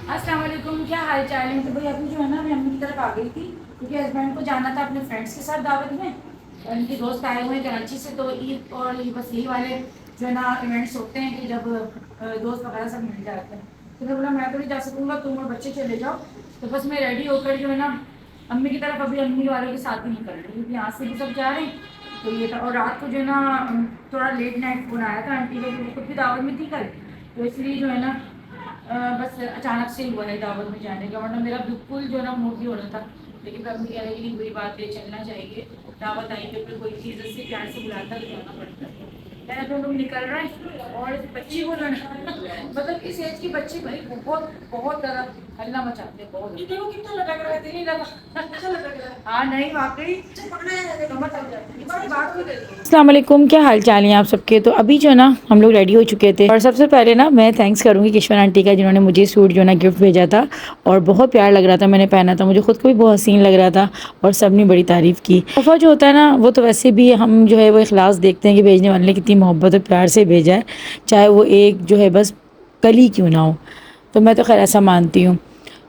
अस्सलाम वालेकुम, क्या हाल चाल है। तो भाई अभी जो है ना, मैं अम्मी की तरफ आ गई थी क्योंकि हस्बैंड को जाना था अपने फ्रेंड्स के साथ दावत में। उनके दोस्त आए हुए हैं कराची से, तो ईद और ये बस यही वाले जो है ना इवेंट्स होते हैं कि जब दोस्त वगैरह सब मिल जाते हैं। तो मैं बोला मैं तो नहीं जा सकूँगा, तुम और बच्चे चले जाओ। तो बस मैं रेडी होकर जो है ना अम्मी की तरफ अभी अम्मी वालों के साथ ही निकल रही क्योंकि यहाँ से भी सब जा रहे हैं। तो ये था, और रात को जो है ना थोड़ा लेट नाइट फोन आया था आंटी का, वो खुद भी दावत में थी कल। तो इसलिए जो है ना बस अचानक से ही हुआ है दावत में जाने का, वरना मेरा बिल्कुल जो है ना मूड ही हो रहा था। लेकिन फिर अम्मी कह रही कि बुरी बात है, चलना चाहिए, दावत आई है, फिर कोई चीज़ से प्यार से बुलाता तो जाना पड़ता है। है ना, तो लोग निकल रहे हैं और इस बच्ची को जो है ना मतलब इस एज की बच्ची भाई बहुत बहुत ज़्यादा हल्ला मचाते हैं, बहुत ये देखो कितना लटक रहा है, दिल नहीं लगा, अच्छा लटक रहा है। हाँ नहीं वाकई अच्छा पकड़ा है, कमर थक जाती है। बड़ी बात हुई देखो। अस्सलाम वालेकुम, क्या हाल चाल है आप सबके। तो अभी जो है ना हम लोग रेडी हो चुके थे, और सबसे पहले ना मैं थैंक्स करूँगी किश्वर आंटी का, जिन्होंने मुझे सूट जो है ना गिफ्ट भेजा था और बहुत प्यार लग रहा था, मैंने पहना था, मुझे खुद को भी बहुत हसीन लग रहा था और सब ने बड़ी तारीफ़ की। तोहफ़ा जो होता है ना वो तो वैसे भी हम जो है वो इखलास देखते हैं कि भेजने वाले ने कितनी मोहब्बत और प्यार से भेजा है, चाहे वो एक जो है बस कली क्यों ना हो। तो मैं तो खैर ऐसा मानती हूँ।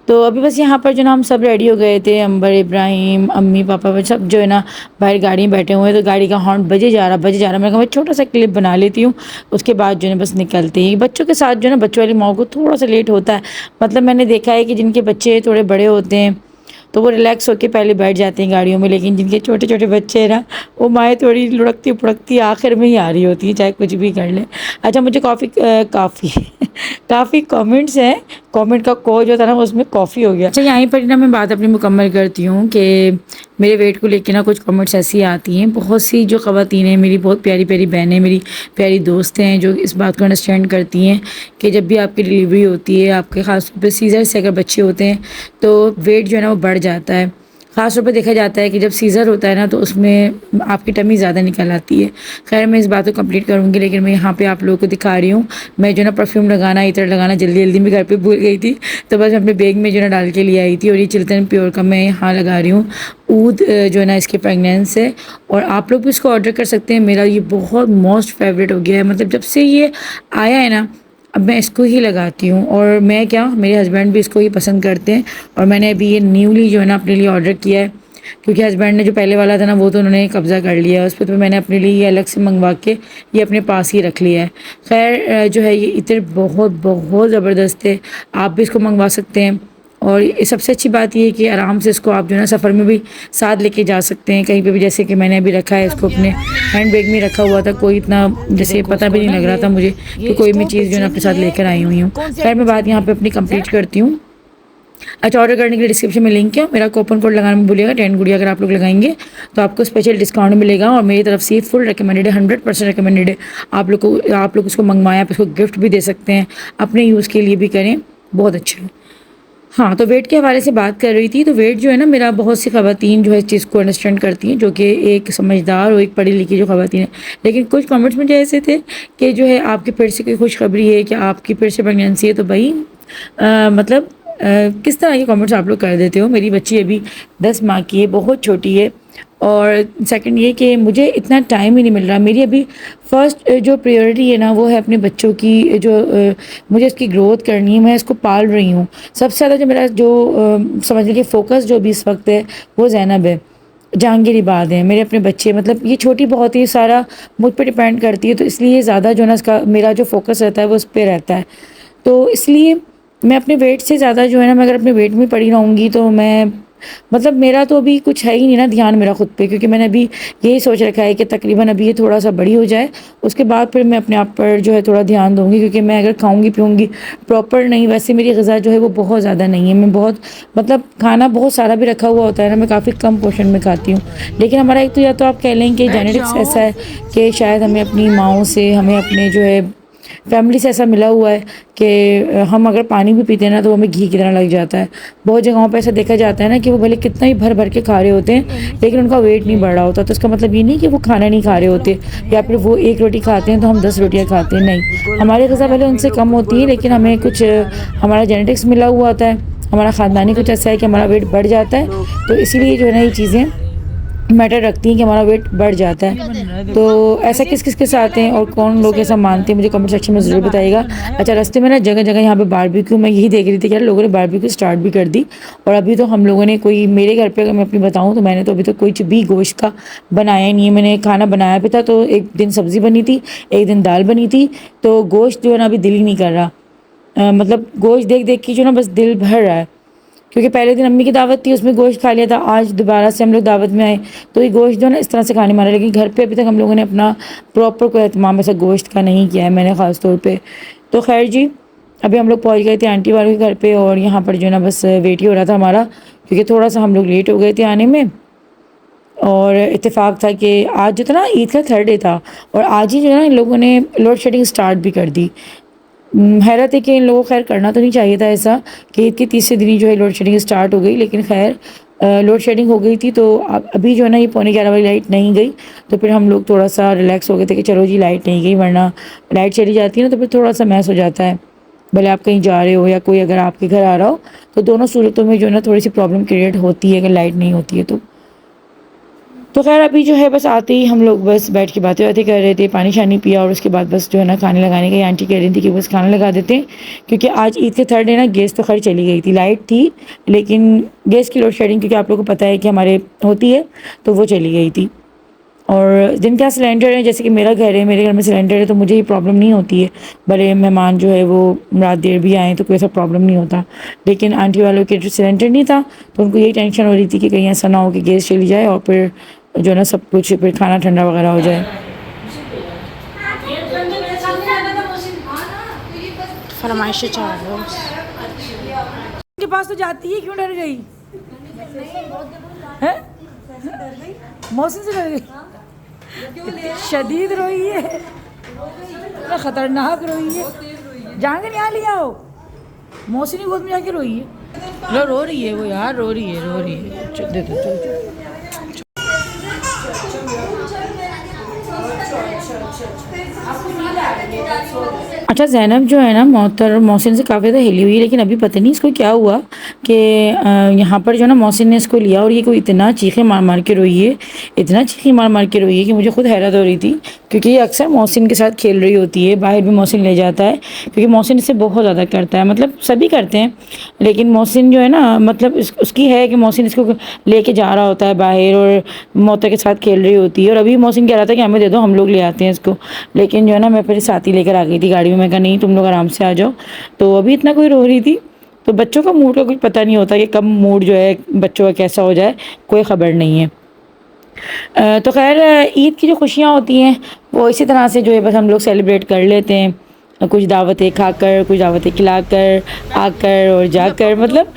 तो अभी बस यहाँ पर जो ना हम सब रेडी हो गए थे, अंबर, इब्राहिम, अम्मी, पापा सब जो है ना बाहर गाड़ी में बैठे हुए हैं। तो गाड़ी का हॉर्न बजे जा रहा। मैंने कहा मैं छोटा सा क्लिप बना लेती हूँ, उसके बाद जो है बस निकलते ही। बच्चों के साथ जो है ना बच्चों वाली माओ को थोड़ा सा लेट होता है। मतलब मैंने देखा है कि जिनके बच्चे थोड़े बड़े होते हैं तो वो रिलैक्स होकर पहले बैठ जाते हैं गाड़ियों में, लेकिन जिनके छोटे छोटे बच्चे हैं ना वो माएँ थोड़ी लुढ़कती पुढ़कती आखिर में ही आ रही होती है, चाहे कुछ भी कर ले। अच्छा, मुझे काफ़ी काफ़ी कमेंट्स हैं, कमेंट का को जो था ना उसमें कॉफ़ी हो गया। अच्छा, यहीं पर ना मैं बात अपनी मुकम्मल करती हूँ कि मेरे वेट को लेकर ना कुछ कमेंट्स ऐसी आती हैं। बहुत सी जो ख़वातीन हैं, मेरी बहुत प्यारी प्यारी बहनें, मेरी प्यारी दोस्त हैं, जो इस बात को अंडरस्टैंड करती हैं कि जब भी आपकी डिलीवरी होती है, आपके ख़ास तौर पर सीज़र से अगर बच्चे होते हैं तो वेट जो है ना वो बढ़ जाता है। ख़ास तौर पे देखा जाता है कि जब सीज़र होता है ना तो उसमें आपकी टमी ज़्यादा निकल आती है। खैर मैं इस बात को कंप्लीट करूँगी, लेकिन मैं यहाँ पे आप लोगों को दिखा रही हूँ। मैं जो ना परफ्यूम लगाना, इत्र लगाना जल्दी जल्दी में घर पे भूल गई थी, तो बस अपने बैग में जो ना डाल के ले आई थी। और ये चिल्तन प्योर का मैं यहाँ लगा रही हूँ। ऊद जो है ना इसकी फ्रेगनेंस है, और आप लोग भी इसको ऑर्डर कर सकते हैं। मेरा ये बहुत मोस्ट फेवरेट हो गया है, मतलब जब से ये आया है ना अब मैं इसको ही लगाती हूँ। और मैं क्या, मेरे हस्बैंड भी इसको ही पसंद करते हैं। और मैंने अभी ये न्यूली जो है ना अपने लिए ऑर्डर किया है, क्योंकि हस्बैंड ने जो पहले वाला था ना वो तो उन्होंने कब्ज़ा कर लिया है उस पर, तो मैंने अपने लिए ये अलग से मंगवा के ये अपने पास ही रख लिया है। खैर जो है ये इत्र बहुत बहुत ज़बरदस्त है, आप भी इसको मंगवा सकते हैं। और सबसे अच्छी बात ये है कि आराम से इसको आप जो है ना सफ़र में भी साथ लेके जा सकते हैं कहीं पे भी। जैसे कि मैंने अभी रखा है इसको अपने हैंड बैग में रखा हुआ था, कोई इतना जैसे पता भी नहीं लग रहा था मुझे कि कोई मैं चीज़ जो है ना अपने साथ लेकर आई हुई हूँ। खैर मैं बात यहाँ पे अपनी कंप्लीट करती हूँ। अच्छा, ऑर्डर करने के लिए डिस्क्रिप्शन में लिंक है, मेरा कूपन कोड लगाना में भूलिएगा 10 गुड़िया। अगर आप लोग लगाएंगे तो आपको स्पेशल डिस्काउंट मिलेगा, और मेरी तरफ से ये फुल रिकमेंडेड है, 100% रिकमेंडेड है। आप लोग इसको मंगवाएं, आप इसको गिफ्ट भी दे सकते हैं, अपने यूज़ के लिए भी करें, बहुत अच्छा है। हाँ, तो वेट के हवाले से बात कर रही थी। तो वेट जो है ना मेरा, बहुत सी ख़वातीन जो है इस चीज़ को अंडरस्टैंड करती हैं, जो कि एक समझदार और एक पढ़ी लिखी जो ख़वातीन है। लेकिन कुछ कमेंट्स मुझे ऐसे थे कि जो है आपके पेट से कोई खुशखबरी है, कि आपकी पेट से प्रेगनेंसी है, तो भाई मतलब किस तरह के कमेंट्स आप लोग कर देते हो। मेरी बच्ची अभी 10 माह की है, बहुत छोटी है। और सेकंड ये कि मुझे इतना टाइम ही नहीं मिल रहा। मेरी अभी फ़र्स्ट जो प्रायोरिटी है ना वो है अपने बच्चों की, जो मुझे इसकी ग्रोथ करनी है, मैं इसको पाल रही हूँ। सबसे ज़्यादा जो मेरा जो समझ लीजिए फ़ोकस जो भी इस वक्त है वो ज़ैनब है, जहांगीर इबाद हैं, मेरे अपने बच्चे। मतलब ये छोटी बहुत ही सारा मुझ पर डिपेंड करती है, तो इसलिए ज़्यादा जो है ना इसका मेरा जो फोकस रहता है वो उस पर रहता है। तो इसलिए मैं अपने वेट से ज़्यादा जो है ना, मैं अगर अपने वेट में पड़ी रहूँगी तो मैं मतलब मेरा तो अभी कुछ है ही नहीं ना ध्यान मेरा खुद पे, क्योंकि मैंने अभी यही सोच रखा है कि तकरीबन अभी ये थोड़ा सा बड़ी हो जाए, उसके बाद फिर मैं अपने आप पर जो है थोड़ा ध्यान दूँगी। क्योंकि मैं अगर खाऊंगी पीऊँगी प्रॉपर नहीं, वैसे मेरी ग़िज़ा जो है वो बहुत ज़्यादा नहीं है। मैं बहुत मतलब खाना बहुत सारा भी रखा हुआ होता है ना, मैं काफ़ी कम पोर्शन में खाती हूँ। लेकिन हमारा एक तो, या तो आप कह लें कि जेनेटिक्स ऐसा है कि शायद हमें अपनी माँओं से, हमें अपने जो है फैमिली से ऐसा मिला हुआ है कि हम अगर पानी भी पीते हैं ना तो हमें घी की तरह लग जाता है। बहुत जगहों पे ऐसा देखा जाता है ना कि वो भले कितना ही भर भर के खा रहे होते हैं लेकिन उनका वेट नहीं बढ़ रहा होता। तो इसका मतलब ये नहीं कि वो खाना नहीं खा रहे होते, या फिर वो एक रोटी खाते हैं तो हम 10 रोटियाँ खाते हैं, नहीं। हमारी ग़िज़ा भले उनसे कम होती है, लेकिन हमें कुछ हमारा जेनेटिक्स मिला हुआ होता है, हमारा ख़ानदानी कुछ ऐसा है कि हमारा वेट बढ़ जाता है। तो इसीलिए जो है ना ये चीज़ें मैटर रखती हैं कि हमारा वेट बढ़ जाता है। तो ऐसा किस किस के साथ हैं और कौन लोग ऐसा मानते हैं, मुझे कमेंट सेक्शन में ज़रूर बताइएगा। अच्छा, रास्ते में ना जगह जगह यहाँ पे बारबेक्यू, मैं यही देख रही थी कि यार लोगों ने बारबेक्यू स्टार्ट भी कर दी। और अभी तो हम लोगों ने कोई, मेरे घर पे अगर मैं अपनी बताऊँ तो मैंने तो अभी तक कोई भी गोश्त का बनाया नहीं है। मैंने खाना बनाया भी था तो एक दिन सब्ज़ी बनी थी, एक दिन दाल बनी थी। तो गोश्त जो है ना अभी दिल ही नहीं कर रहा, मतलब गोश्त देख देख के जो ना बस दिल भर रहा है। क्योंकि पहले दिन अम्मी की दावत थी, उसमें गोश्त खा लिया था, आज दोबारा से हम लोग दावत में आए तो ये गोश्त जो है ना इस तरह से खाने मारा। लेकिन घर पे अभी तक हम लोगों ने अपना प्रॉपर कोई एहतमाम ऐसा गोश्त का नहीं किया है, मैंने ख़ास तौर पे। तो खैर जी, अभी हम लोग पहुँच गए थे आंटी वालों के घर पे और यहाँ पर जो है ना बस वेट ही हो रहा था हमारा, क्योंकि थोड़ा सा हम लोग लेट हो गए थे आने में। और इत्तेफाक था कि आज जो था ना ईद का 3rd डे था और आज ही जो है ना इन लोगों ने लोड शेडिंग स्टार्ट भी कर दी। हैरत है कि इन लोगों को खैर करना तो नहीं चाहिए था ऐसा कि ईद के तीसरे दिन ही जो है लोड शेडिंग स्टार्ट हो गई। लेकिन खैर लोड शेडिंग हो गई थी तो अभी जो है ना ये 11:15 बजे लाइट नहीं गई तो फिर हम लोग थोड़ा सा रिलैक्स हो गए थे कि चलो जी लाइट नहीं गई, वरना लाइट चली जाती है ना तो फिर थोड़ा सा मैस हो जाता है। भले आप कहीं जा रहे हो या कोई अगर आपके घर आ रहा हो तो दोनों सूरतों में जो है ना थोड़ी सी प्रॉब्लम क्रिएट होती है अगर लाइट नहीं होती है तो खैर अभी जो है बस आते ही हम लोग बस बैठ के बातें बातें कर रहे थे, पानी शानी पिया और उसके बाद बस जो है ना खाने लगाने का। आंटी कह रही थी कि बस खाना लगा देते हैं क्योंकि आज ईद के 3rd डे ना गैस तो खैर चली गई थी, लाइट थी लेकिन गैस की लोड शेडिंग क्योंकि आप लोगों को पता है कि हमारे होती है तो वो चली गई थी। और जिनका सिलेंडर है, जैसे कि मेरा घर है, मेरे घर में सिलेंडर है तो मुझे ये प्रॉब्लम नहीं होती है। भले मेहमान जो है वो रात देर भी आए तो कोई ऐसा प्रॉब्लम नहीं होता। लेकिन आंटी वालों के जो सिलेंडर नहीं था तो उनको यही टेंशन हो रही थी कि कहीं ऐसा ना हो कि गैस चली जाए और फिर जो है ना सब कुछ फिर खाना ठंडा वगैरह हो जाए। फरमाइशें चाह रहे हो के पास तो जाती है, क्यों डर गई है? मौसम से डर गई, इतनी शदीद रोई है, इतना खतरनाक रोई है। जाके यहाँ ले आओ, मौसी की गोद में जाके रोई है। रो रही है वो यार, रो रही है। चल दे दो, चल। अच्छा, ज़ैनब जो है ना मौसिन से काफ़ी ज़्यादा हिली हुई है, लेकिन अभी पता नहीं इसको क्या हुआ कि यहाँ पर जो है ना मौसिन ने इसको लिया और ये कोई इतना चीखे मार मार के रोई है, इतना चीखे मार मार के रोई है कि मुझे खुद हैरत हो रही थी। क्योंकि ये अक्सर मौसिन के साथ खेल रही होती है, बाहर भी मौसिन ले जाता है क्योंकि मौसिन इससे बहुत ज़्यादा करता है, मतलब सभी करते हैं लेकिन मौसिन जो है ना मतलब उसकी है कि मौसिन इसको लेके जा रहा होता है बाहर और मोता के साथ खेल रही होती है। और अभी मौसिन कह रहा था कि हमें दे दो, हम लोग ले आते हैं इसको, लेकिन जो है ना मैं फिर साथ ही लेकर आ गई थी गाड़ी में। मैं कहा नहीं, तुम लोग आराम से आ जाओ। तो अभी इतना कोई रो रही थी। तो बच्चों का मूड का कुछ पता नहीं होता कि कब मूड जो है बच्चों का कैसा हो जाए, कोई ख़बर नहीं है। तो खैर ईद की जो खुशियाँ होती हैं वो इसी तरह से जो है बस हम लोग सेलिब्रेट कर लेते हैं, कुछ दावतें खाकर, कुछ दावतें खिलाकर, आकर और जाकर। मतलब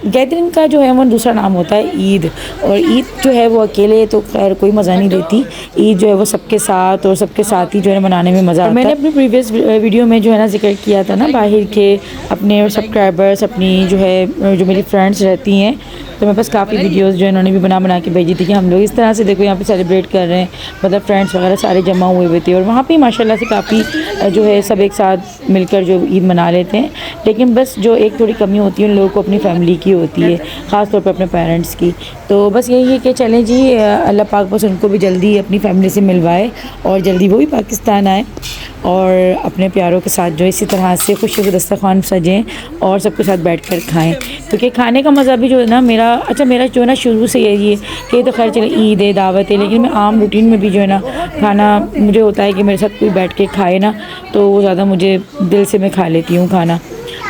गैदरिंग का जो है वो दूसरा नाम होता है ईद। और ईद जो है वो अकेले तो खैर कोई मज़ा नहीं देती, ईद जो है वो सबके साथ और सबके साथ ही जो है मनाने में मज़ा आता है। मैंने अपनी प्रीवियस वीडियो में जो है ना जिक्र किया था ना बाहर के अपने सब्सक्राइबर्स, अपनी जो है जो मेरी फ्रेंड्स रहती हैं, तो मैं बस काफ़ी वीडियोस जो इन्होंने भी बना के भेजी थी कि हम लोग इस तरह से देखो यहाँ पे सेलिब्रेट कर रहे हैं, मतलब फ्रेंड्स वगैरह सारे जमा हुए थे और वहाँ पे माशाल्लाह से काफ़ी जो है सब एक साथ मिलकर जो ईद मना लेते हैं। लेकिन बस जो एक थोड़ी कमी होती है उन लोगों को अपनी फैमिली की होती है, ख़ास तौर पर अपने पेरेंट्स की। तो बस यही है कि चलें जी, अल्लाह पाक बस उनको भी जल्दी अपनी फैमिली से मिलवाए और जल्दी वो भी पाकिस्तान आए और अपने प्यारों के साथ जो इसी तरह से खुशी के दस्तरखान सजें और सबके साथ बैठकर खाएं। क्योंकि खाने का मज़ा भी जो है ना मेरा जो है ना शुरू से यही है कि तो खैर चले ईद है, दावत है, लेकिन मैं आम रूटीन में भी जो है ना खाना मुझे होता है कि मेरे साथ कोई बैठ के खाए ना तो वो ज़्यादा मुझे दिल से मैं खा लेती हूँ खाना।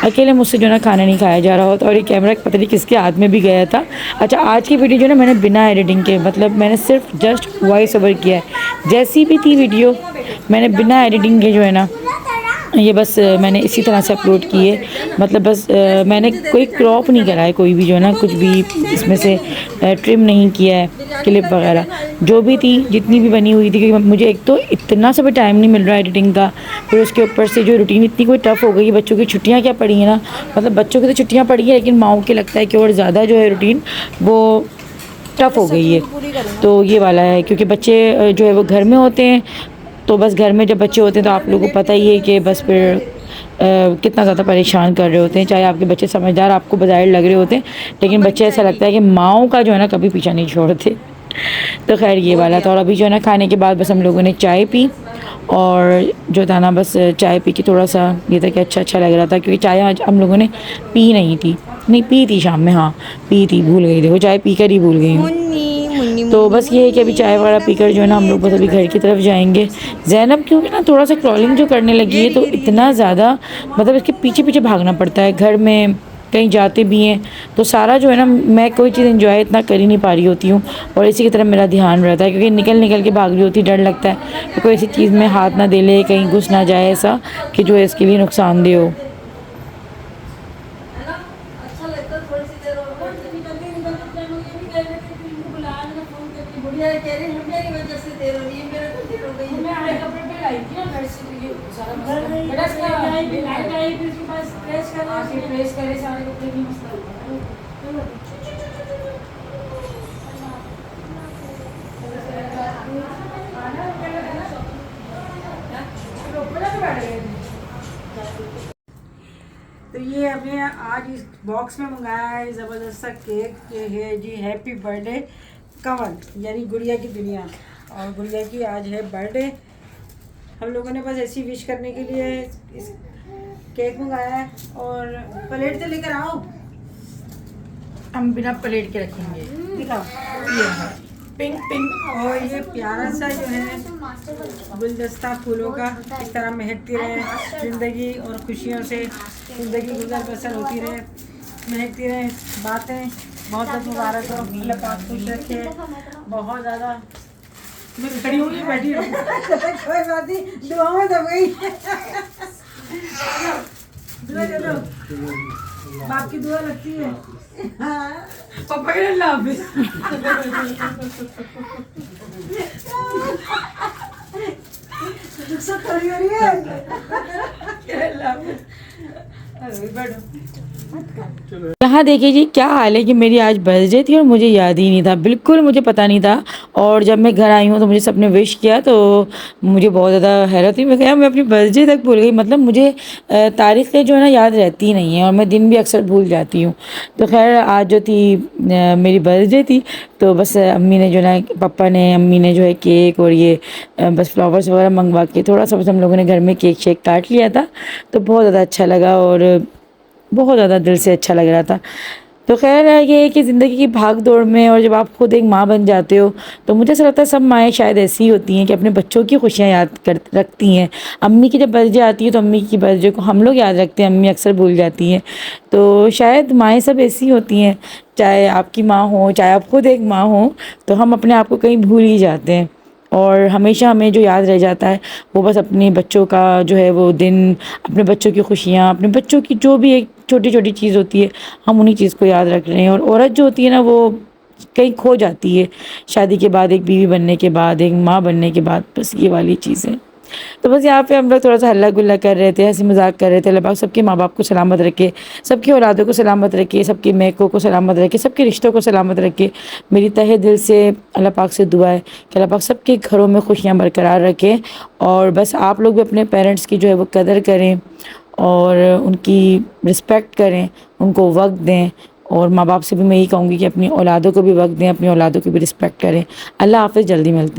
अकेले मुझसे जो है ना खाना नहीं खाया जा रहा होता। और ये कैमरा पता नहीं किसके हाथ में भी गया था। अच्छा, आज की वीडियो जो है ना मैंने बिना एडिटिंग के, मतलब मैंने सिर्फ जस्ट वॉइस ओवर किया है, जैसी भी थी वीडियो मैंने बिना एडिटिंग के जो है ना ये बस मैंने इसी तरह से अपलोड की है। मतलब बस मैंने कोई क्रॉप नहीं करा है, कोई भी जो है ना कुछ भी इसमें से ट्रिम नहीं किया है, क्लिप वगैरह जो भी थी जितनी भी बनी हुई थी। क्योंकि मुझे एक तो इतना सा भी टाइम नहीं मिल रहा है एडिटिंग का, फिर उसके ऊपर से जो रूटीन इतनी कोई टफ़ हो गई है। बच्चों की छुट्टियाँ क्या पड़ी हैं ना, मतलब बच्चों की तो छुट्टियाँ पड़ी हैं लेकिन माओं के लगता है कि और ज़्यादा जो है रूटीन वो टफ़ हो गई है। तो ये वाला है क्योंकि बच्चे जो है वो घर में होते हैं, तो बस घर में जब बच्चे होते हैं तो आप लोगों को पता ही है कि बस फिर कितना ज़्यादा परेशान कर रहे होते हैं। चाहे आपके बच्चे समझदार आपको बज़ाहिर लग रहे होते हैं, लेकिन बच्चे ऐसा लगता है कि माँओं का जो है ना कभी पीछा नहीं छोड़ते। तो खैर ये वाला था। और अभी जो है ना खाने के बाद बस हम लोगों ने चाय पी, और जो था ना बस चाय पी के थोड़ा सा ये था कि अच्छा लग रहा था, क्योंकि चाय आज हम लोगों ने पी नहीं थी, नहीं पी थी शाम में, हाँ पी थी, भूल गई, देखो चाय पी कर ही भूल गई हूँ। मुन्नी मुन्नी तो बस ये है कि अभी चाय वगैरह पीकर जो है ना हम लोग बस अभी घर की तरफ जाएंगे। ज़ैनब क्योंकि ना थोड़ा सा क्रॉलिंग जो करने लगी है, तो इतना ज़्यादा मतलब इसके पीछे पीछे भागना पड़ता है घर में, कहीं जाते भी हैं तो सारा जो है ना, मैं कोई चीज़ एंजॉय इतना कर ही नहीं पा रही होती हूँ, और इसी की तरफ मेरा ध्यान रहता है, क्योंकि निकल निकल के भाग रही होती, डर लगता है कि कोई ऐसी चीज़ में हाथ ना दे ले, कहीं घुस ना जाए ऐसा कि जो इसके लिए नुकसानदेह हो। है ना, अच्छा लगता है थोड़ी सी देर और निकलते टाइम ये भी कह रहे थे कि इनको बुलाया ना, फोन करके बुढ़िया कह रही है मेरी वजह से देर हो रही है, मेरा तो देर हो गई है। मैं आए कपड़े पे लाई थी ना घर से, तो ये सारा प्रेस कर आई, फिर लाइट आई, फिर उसके पास प्रेस कर आके प्रेस करे सारे कपड़े की मस्त तो ये हमने आज इस बॉक्स में मंगाया है ज़बरदस्त सा केक। ये है जी हैप्पी बर्थडे कंवल, यानी गुड़िया की दुनिया, और गुड़िया की आज है बर्थडे। हम लोगों ने बस ऐसी विश करने के लिए इस केक मंगाया है। और प्लेट तो लेकर आओ, हम बिना प्लेट के रखेंगे। दिखाओ। Pink pink. और ये प्यारा सा जो है गुलदस्ता फूलों का, इस तरह महकती रहे ज़िंदगी, और खुशियों से ज़िंदगी गुजर बसर होती रहे, महकती रहे बातें। बहुत बहुत मुबारक हो, अल्लाह पाक खुश रखे बहुत ज़्यादा। मैं खड़ी हूँ, ये बैठी हूँ। कोई बात नहीं, दुआ में दब गई। दुआ दे दो, बाप की दुआ लगती है। हाँ पापा के अल्लाह हाफिज़। सब खड़ी हो रही है। यहाँ देखिए जी क्या हाल है कि मेरी आज बर्थडे थी और मुझे याद ही नहीं था, बिल्कुल मुझे पता नहीं था। और जब मैं घर आई हूँ तो मुझे सबने विश किया, तो मुझे बहुत ज़्यादा हैरत हुई। मैं कहा मैं अपनी बर्थडे तक भूल गई, मतलब मुझे तारीखें जो है ना याद रहती नहीं है, और मैं दिन भी अक्सर भूल जाती हूँ। तो खैर आज जो थी मेरी बर्थडे थी, तो बस अम्मी ने जो है पापा ने अम्मी ने जो है केक और ये बस फ्लावर्स वगैरह मंगवा के थोड़ा सा बस हम लोगों ने घर में केक शेक काट लिया था। तो बहुत ज़्यादा अच्छा लगा, और बहुत ज़्यादा दिल से अच्छा लग रहा था। तो खैर ये है कि ज़िंदगी की भाग दौड़ में, और जब आप खुद एक माँ बन जाते हो, तो मुझे ऐसा लगता है सब माएँ शायद ऐसी ही होती हैं कि अपने बच्चों की खुशियाँ याद कर रखती हैं। अम्मी की जब बर्थडे आती है तो अम्मी की बर्थडे को हम लोग याद रखते हैं, अम्मी अक्सर भूल जाती हैं। तो शायद माएँ सब ऐसी होती हैं, चाहे आपकी माँ हो चाहे आप खुद एक माँ हो, तो हम अपने आप को कहीं भूल ही जाते हैं। और हमेशा हमें जो याद रह जाता है वो बस अपने बच्चों का जो है वो दिन, अपने बच्चों की खुशियाँ, अपने बच्चों की जो भी एक छोटी छोटी चीज़ होती है, हम उन्हीं चीज़ को याद रख रहे हैं। और औरत जो होती है ना, वो कहीं खो जाती है शादी के बाद, एक बीवी बनने के बाद, एक माँ बनने के बाद, बस ये वाली चीज़ें। तो बस यहाँ पे हम लोग थोड़ा सा हल्ला गुल्ला कर रहे थे, हंसी मजाक कर रहे थे। अल्लाह पाक सबके माँ बाप को सलामत रखे, सबकी औलादों को सलामत रखे, सबकी महकों को सलामत रखे, सबके रिश्तों को सलामत रखे। मेरी तहे दिल से अल्लाह पाक से दुआ है कि अल्लाह पाक सबके घरों में खुशियाँ बरकरार रखे। और बस आप लोग भी अपने पेरेंट्स की जो है वो कदर करें, और उनकी रिस्पेक्ट करें, उनको वक्त दें। और माँ बाप से भी मैं यही कहूँगी कि अपनी औलादों को भी वक्त दें, अपनी औलादों की भी रिस्पेक्ट करें। अल्लाह हाफ़िज़, जल्दी मिलते हैं।